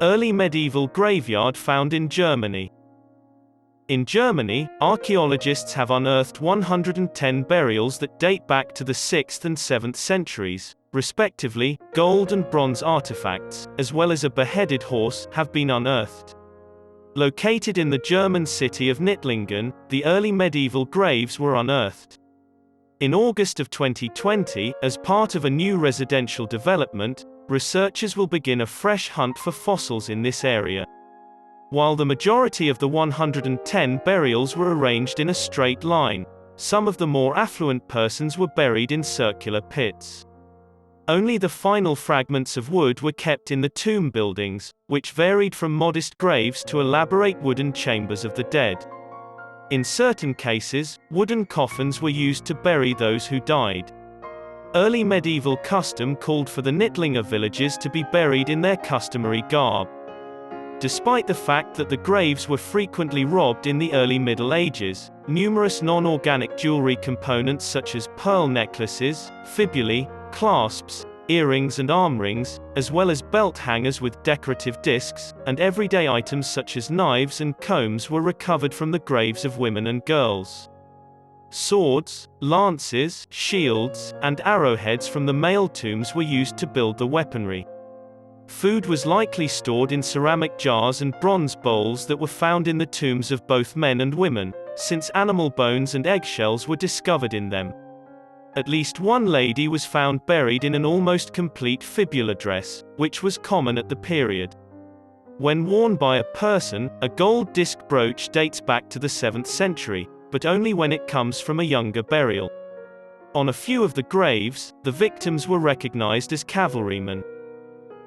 Early medieval graveyard found in Germany. In Germany, archaeologists have unearthed 110 burials that date back to the 6th and 7th centuries, respectively. Gold and bronze artifacts, as well as a beheaded horse, have been unearthed. Located in the German city of Knittlingen, the early medieval graves were unearthed. In August of 2020, as part of a new residential development, researchers will begin a fresh hunt for fossils in this area. While the majority of the 110 burials were arranged in a straight line, some of the more affluent persons were buried in circular pits. Only the final fragments of wood were kept in the tomb buildings, which varied from modest graves to elaborate wooden chambers of the dead. In certain cases, wooden coffins were used to bury those who died. Early medieval custom called for the Knittlinger villages to be buried in their customary garb. Despite the fact that the graves were frequently robbed in the early Middle Ages, numerous non-organic jewelry components such as pearl necklaces, fibulae, clasps, earrings and arm rings, as well as belt hangers with decorative discs, and everyday items such as knives and combs were recovered from the graves of women and girls. Swords, lances, shields, and arrowheads from the male tombs were used to build the weaponry. Food was likely stored in ceramic jars and bronze bowls that were found in the tombs of both men and women, since animal bones and eggshells were discovered in them. At least one lady was found buried in an almost complete fibula dress, which was common at the period. When worn by a person, a gold disc brooch dates back to the 7th century, but only when it comes from a younger burial. On a few of the graves, the victims were recognized as cavalrymen.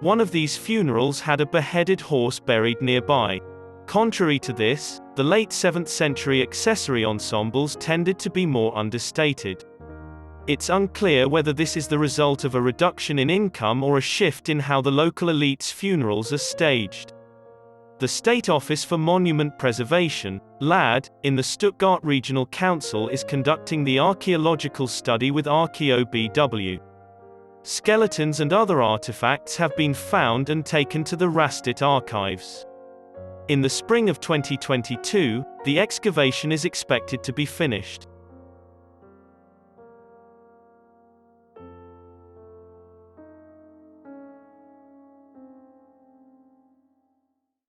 One of these funerals had a beheaded horse buried nearby. Contrary to this, the late 7th century accessory ensembles tended to be more understated. It's unclear whether this is the result of a reduction in income or a shift in how the local elite's funerals are staged. The State Office for Monument Preservation, LAD, in the Stuttgart Regional Council is conducting the archaeological study with ArchaeoBW. Skeletons and other artifacts have been found and taken to the Rastatt archives. In the spring of 2022, the excavation is expected to be finished.